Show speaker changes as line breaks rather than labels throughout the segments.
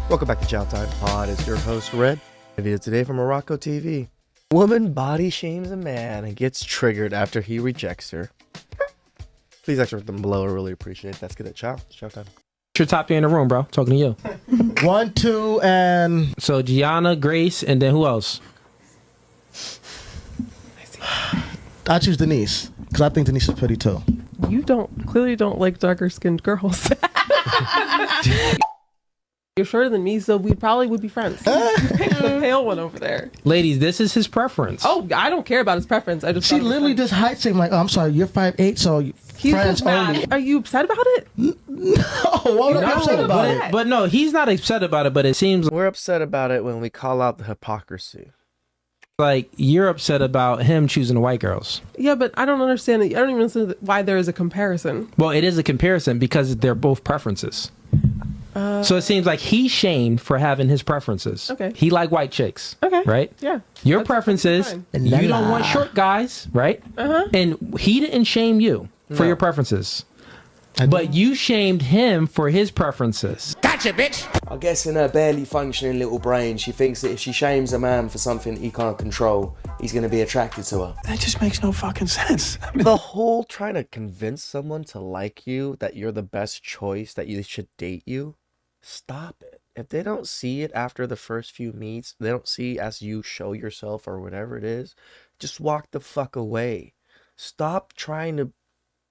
Welcome back to TheChowTimePod. It's your host, Red. Video today from Morocco TV. Woman body shames a man and gets triggered after he rejects her. Please extra them below. I really appreciate it. That's good at Chow. It's Chow time.
Your top three in the room, bro. Talking to you.
1, 2, and...
So Gianna, Grace, and then who else?
I choose Denise, because I think Denise is pretty too.
You clearly don't like darker skinned girls. You're shorter than me, so we probably would be friends. The pale one over there.
Ladies, this is his preference.
Oh, I don't care about his preference. I just
She literally just height shame like, oh, I'm sorry, you're 5'8", so
He's
friends
just mad.
only.
Are you upset about it?
No, why would I be upset about it?
But no, he's not upset about it, but it seems
We're upset about it when we call out the hypocrisy.
like you're upset about him choosing the white girls.
Yeah, but I don't understand it. I don't even understand why there is a comparison.
Well, it is a comparison because they're both preferences. So it seems like he's shamed for having his preferences.
Okay.
He like white chicks.
Okay.
Right?
Yeah.
Your
That's
preferences,
perfectly
you don't want short guys, right?
Uh-huh.
And he didn't shame you for your preferences. But you shamed him for his preferences.
Gotcha, bitch!
I guess in her barely functioning little brain, she thinks that if she shames a man for something he can't control, he's going to be attracted to her.
That just makes no fucking sense. I mean,
The whole trying to convince someone to like you, that you're the best choice, that you should date you, stop it. If they don't see it after the first few meets, they don't see as you show yourself or whatever it is, just walk the fuck away. Stop trying to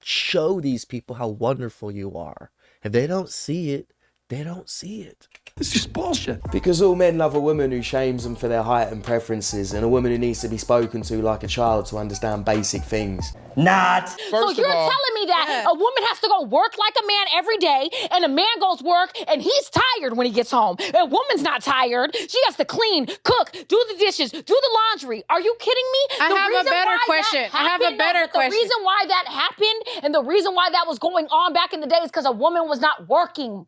show these people how wonderful you are. If they don't see it, they don't see it.
it's just bullshit.
Because all men love a woman who shames them for their height and preferences, and a woman who needs to be spoken to like a child to understand basic things.
Not.
So you're telling me that a woman has to go work like a man every day, and a man goes work and he's tired when he gets home. A woman's not tired. She has to clean, cook, do the dishes, do the laundry. Are you kidding me?
I have a better question.
The reason why that happened and the reason why that was going on back in the day is because a woman was not working.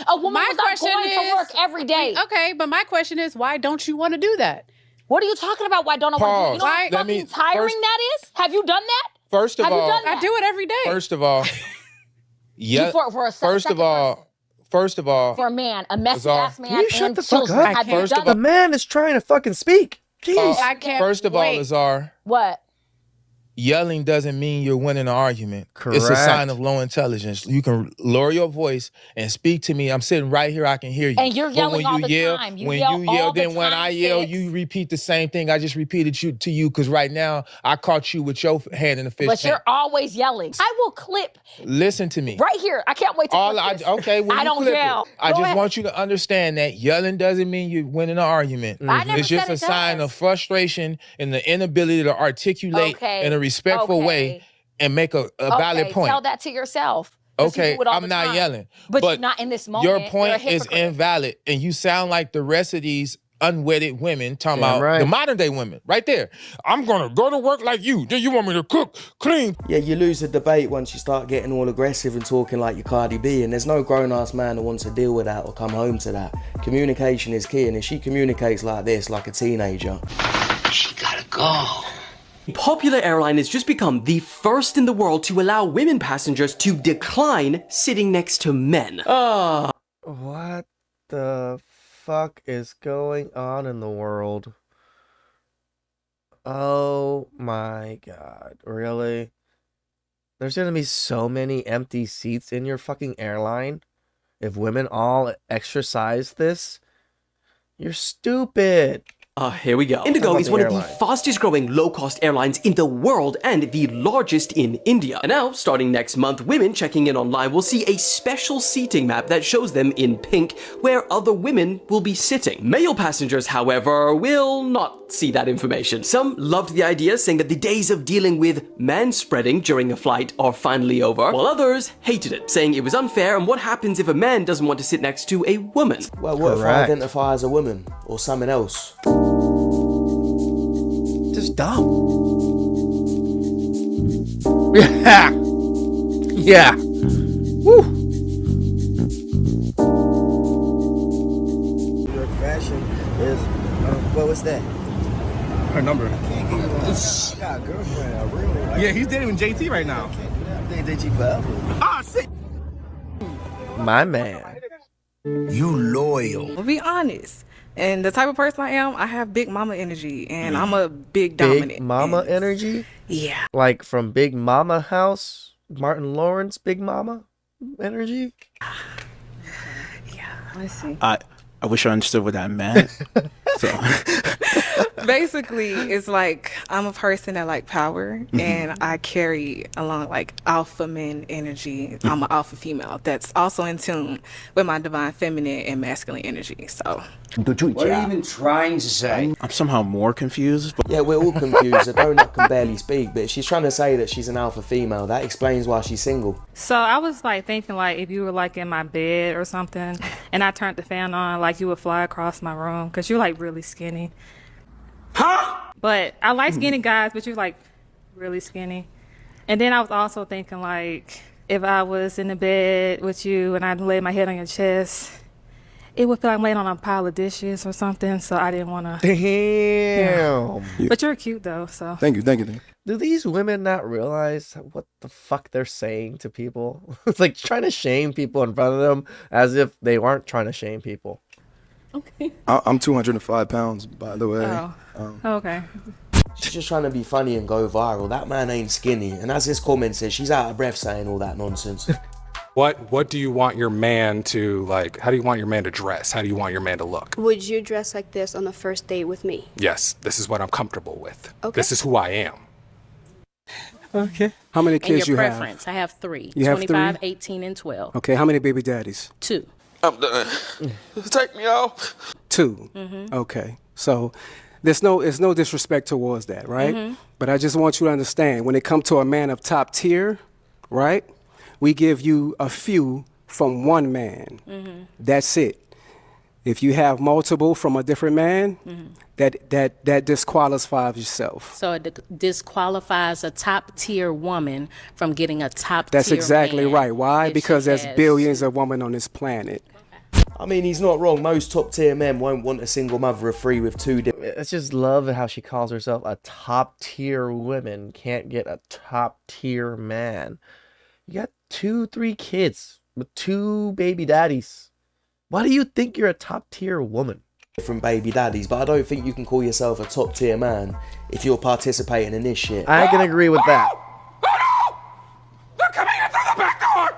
A woman was not going to work every day.
Okay, but my question is, why don't you want to do that?
What are you talking about? Why don't I want to do it? You know how fucking tiring that is? Have you done that?
First of
Have
all,
you done that?
I do it every day.
First of all, yeah.
For a
First of all,
for a man, a messy
Azar,
ass man,
Can you shut
and
the fuck
children.
up?
Have you
First
done
of
The
that?
man is trying to fucking speak. Jeez.
I can't.
first of all,
wait.
Azar,
What?
yelling doesn't mean you're winning an argument.
Correct.
It's a sign of low intelligence. You can lower your voice and speak to me. I'm sitting right here. I can hear you.
And you're
But
yelling
when
all
you
the
yell,
time. You
when
yell
you
all
yell,
the
then when
time,
I yell,
Fitz.
you repeat the same thing I just repeated to you. Because right now I caught you with your hand in the fish
But
tank.
you're always yelling. I will clip
Listen to me.
right here. I can't wait to
All
clip
I
this.
okay, when
I
you
don't
clip
yell.
it, I
Go
just
ahead.
want you to understand that yelling doesn't mean you're winning an argument.
I never
It's just
said
a
it
sign
does.
of frustration and the inability to articulate
Okay.
in a respectful
Okay.
way and make a valid
Okay,
point.
tell that to yourself. 'Cause you
Okay,
do it all
I'm
the
not
time.
yelling.
But you're not in this moment.
Your
You're a
point is
hypocrite.
invalid, and you sound like the rest of these unwedded women talking
Damn
about
right.
the modern day women. Right there. I'm gonna go to work like you. Then you want me to cook, clean.
Yeah, you lose the debate once you start getting all aggressive and talking like you're Cardi B, and there's no grown-ass man that wants to deal with that or come home to that. Communication is key, and if she communicates like this, like a teenager,
She gotta go.
Popular Airline has just become the first in the world to allow women passengers to decline sitting next to men.
What the fuck is going on in the world? Oh my god. Really? There's gonna be so many empty seats in your fucking airline? If women all exercise this? You're stupid.
Here we go. Indigo
about
is
the
one of the
airline?
fastest growing low-cost airlines in the world and the largest in India. And now, starting next month, women checking in online will see a special seating map that shows them in pink where other women will be sitting. Male passengers, however, will not see that information. Some loved the idea, saying that the days of dealing with manspreading during a flight are finally over, while others hated it, saying it was unfair and what happens if a man doesn't want to sit next to a woman.
well, what if I
Correct.
identify as a woman or something else?
Just dumb. Yeah. Yeah. Woo.
Your fashion is, what was that?
Her number.
I got a girlfriend, I really like.
Yeah, he's dating with JT right now.
They did you forever.
Ah, shit.
My man.
You loyal.
I'll be honest. And the type of person I am, I have big mama energy, and I'm a big
Big
dominant.
mama energy?
Yeah.
Like from Big Mama House, Martin Lawrence, Big Mama energy?
Let's see.
I wish I understood what that meant. So.
Basically, it's like I'm a person that like power, and I carry along like alpha men energy. I'm an alpha female that's also in tune with my divine feminine and masculine energy. So,
What are you even trying to say?
I'm somehow more confused. But
Yeah, we're all confused. The donut can barely speak, but she's trying to say that she's an alpha female. That explains why she's single.
So I was like thinking like if you were like in my bed or something and I turned the fan on, like you would fly across my room because you're like really skinny. Huh? But I like skinny guys, but you're like really skinny. And then I was also thinking like if I was in the bed with you and I laid my head on your chest, it would feel like I'm laying on a pile of dishes or something. So I didn't want to.
Damn.
Yeah. But you're cute though, so.
Thank you.
Do these women not realize what the fuck they're saying to people? It's like trying to shame people in front of them as if they aren't trying to shame people.
Okay.
I'm 205 pounds, by the way.
Okay.
She's just trying to be funny and go viral. That man ain't skinny. And as this comment says, she's out of breath saying all that nonsense.
What do you want your man to, like, how do you want your man to dress? How do you want your man to look?
Would you dress like this on the first date with me?
Yes, this is what I'm comfortable with.
Okay.
This is who I am.
Okay. How many kids
and your
you
preference? I have 3.
You have
25,
3?
18, and 12.
Okay, how many baby daddies?
2.
I'm done. Take me off.
2. Okay. So there's no disrespect towards that, right? But I just want you to understand, when it comes to a man of top tier, right? We give you a few from one man. That's it. If you have multiple from a different man, that disqualifies yourself.
So it disqualifies a top tier woman from getting a top
That's
tier
exactly
man
right. Why?
if
Because
she
there's
has-
billions of women on this planet.
I mean, he's not wrong. Most top tier men won't want a single mother of 3 with 2 different.
I just love how she calls herself a top tier woman. Can't get a top tier man. You got 2-3 kids with 2 baby daddies. Why do you think you're a top tier woman?
Different baby daddies, but I don't think you can call yourself a top tier man if you're participating in this shit.
I can agree with that.
They're coming in through the back door!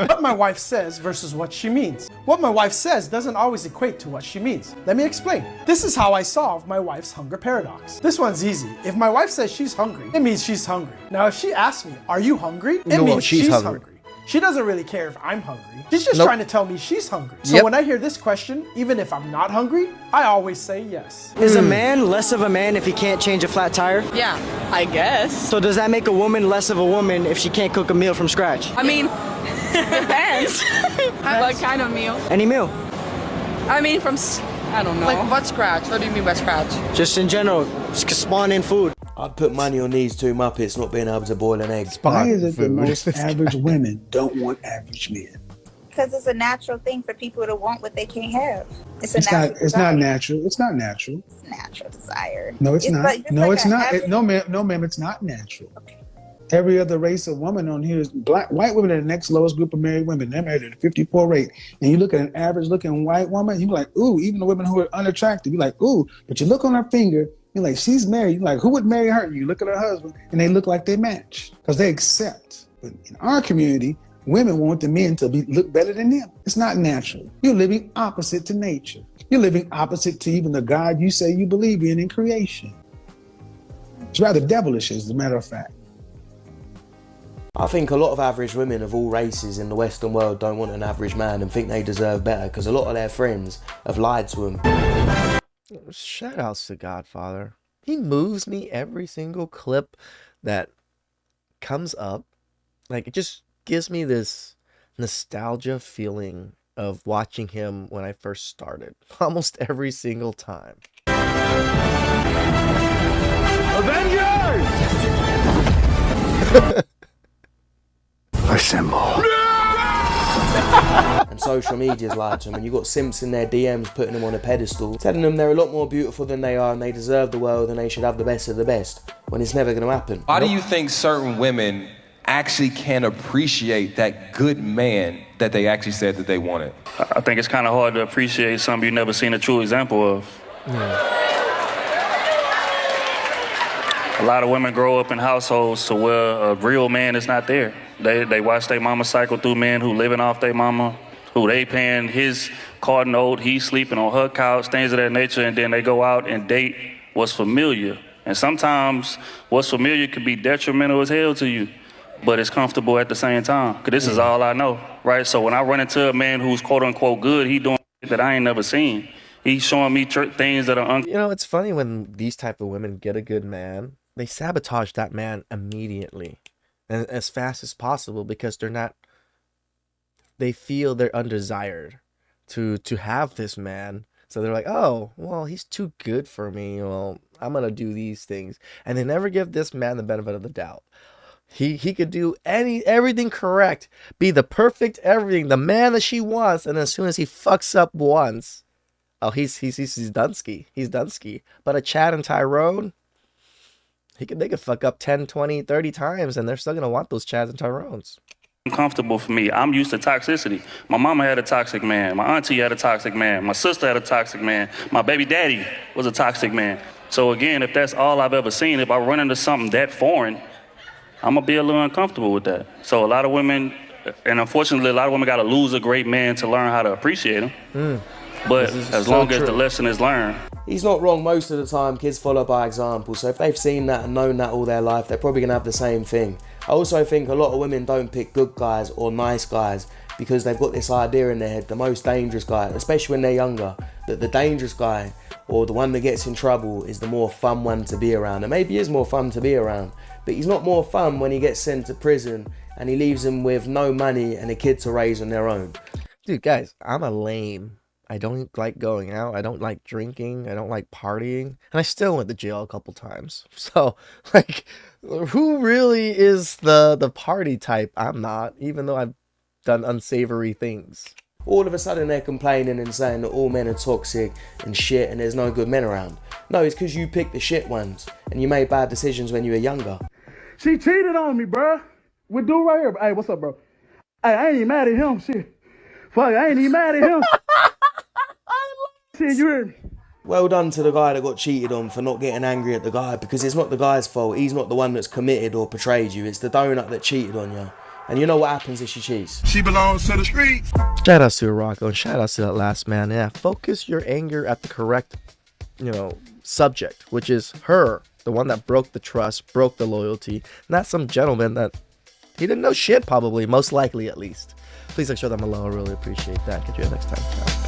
What my wife says versus what she means. What my wife says doesn't always equate to what she means. Let me explain. This is how I solve my wife's hunger paradox. This one's easy. If my wife says she's hungry, it means she's hungry. Now, if she asks me, are you hungry? It means she's hungry. She doesn't really care if I'm hungry. She's just trying to tell me she's hungry. So when I hear this question, even if I'm not hungry, I always say yes.
Is a man less of a man if he can't change a flat tire?
Yeah, I guess.
So does that make a woman less of a woman if she can't cook a meal from scratch?
I mean, depends. What kind of meal?
Any meal?
I mean, I don't know. Like what scratch? What do you mean by scratch?
Just in general, spawn in food.
I'd put money on these 2 Muppets not being able to boil an egg.
Why is it that most average women don't want average men?
Because it's a natural thing for people to want what they can't have. It's
It's not natural. It's not natural.
It's a natural desire.
No, it's not. No, it's not.
average-
No, ma'am, it's not natural. Every other race of woman on here is white women are the next lowest group of married women. They're married at a 54 rate. And you look at an average looking white woman, you're like, ooh, even the women who are unattractive, you're like, ooh, but you look on her finger, you're like, she's married. You're like, who would marry her? You look at her husband and they look like they match because they accept. But in our community, women want the men to look better than them. It's not natural. You're living opposite to nature. You're living opposite to even the God you say you believe in creation. It's rather devilish, as a matter of fact.
I think a lot of average women of all races in the Western world don't want an average man and think they deserve better because a lot of their friends have lied to them.
Shout outs to Godfather. He moves me every single clip that comes up. Like, it just gives me this nostalgia feeling of watching him when I first started. Almost every single time.
Avengers! Assemble.
And social media's lied to them, and you got simps in their DMs putting them on a pedestal, telling them they're a lot more beautiful than they are and they deserve the world and they should have the best of the best, when it's never going to happen.
Why do you think certain women
actually can appreciate that good man that they actually said that they wanted?
I think it's kind of hard to appreciate something you've never seen a true example of. A lot of women grow up in households to where a real man is not there. They watch their mama cycle through men who living off their mama, who they paying his car note, he's sleeping on her couch, things of that nature, and then they go out and date what's familiar. And sometimes what's familiar could be detrimental as hell to you, but it's comfortable at the same time, because this is all I know, right? So when I run into a man who's quote-unquote good, he doing that I ain't never seen. He's showing me things that are
You know, it's funny when these type of women get a good man, they sabotage that man immediately and as fast as possible because they feel they're undesired to have this man. So they're like, oh, well, he's too good for me. Well, I'm going to do these things. And they never give this man the benefit of the doubt. He could do everything correct, be the perfect everything, the man that she wants. And as soon as he fucks up once, oh, he's Dunsky. He's Dunsky. But a Chad and Tyrone, they could fuck up 10, 20, 30 times, and they're still going to want those Chads and Tyrones.
Uncomfortable for me. I'm used to toxicity. My mama had a toxic man. My auntie had a toxic man. My sister had a toxic man. My baby daddy was a toxic man. So again, if that's all I've ever seen, if I run into something that foreign, I'm going to be a little uncomfortable with that. So a lot of women, and unfortunately, a lot of women got to lose a great man to learn how to appreciate him. But as long as the lesson is learned.
He's not wrong. Most of the time, kids follow by example. So if they've seen that and known that all their life, they're probably going to have the same thing. I also think a lot of women don't pick good guys or nice guys because they've got this idea in their head, the most dangerous guy, especially when they're younger, that the dangerous guy or the one that gets in trouble is the more fun one to be around. And maybe he is more fun to be around, but he's not more fun when he gets sent to prison and he leaves them with no money and a kid to raise on their own.
Dude, guys, I'm a lame. I don't like going out. I don't like drinking. I don't like partying. And I still went to jail a couple times. So, like, who really is the party type? I'm not, even though I've done unsavory things.
All of a sudden they're complaining and saying that all men are toxic and shit and there's no good men around. No, it's because you picked the shit ones and you made bad decisions when you were younger.
She cheated on me, bro. With dude right here. Hey, what's up, bro? Hey, I ain't even mad at him. Shit. Fuck, I ain't even mad at him. Shit, you heard me.
Well done to the guy that got cheated on for not getting angry at the guy, because it's not the guy's fault. He's not the one that's committed or betrayed you. It's the donut that cheated on you. And you know what happens if she cheats?
She belongs to the streets.
Shout out to Rocco and shout out to that last man. Yeah, focus your anger at the correct, subject, which is her, the one that broke the trust, broke the loyalty, not some gentleman that he didn't know shit, probably, most likely at least. Please make sure that I'm below. I really appreciate that. Catch you next time.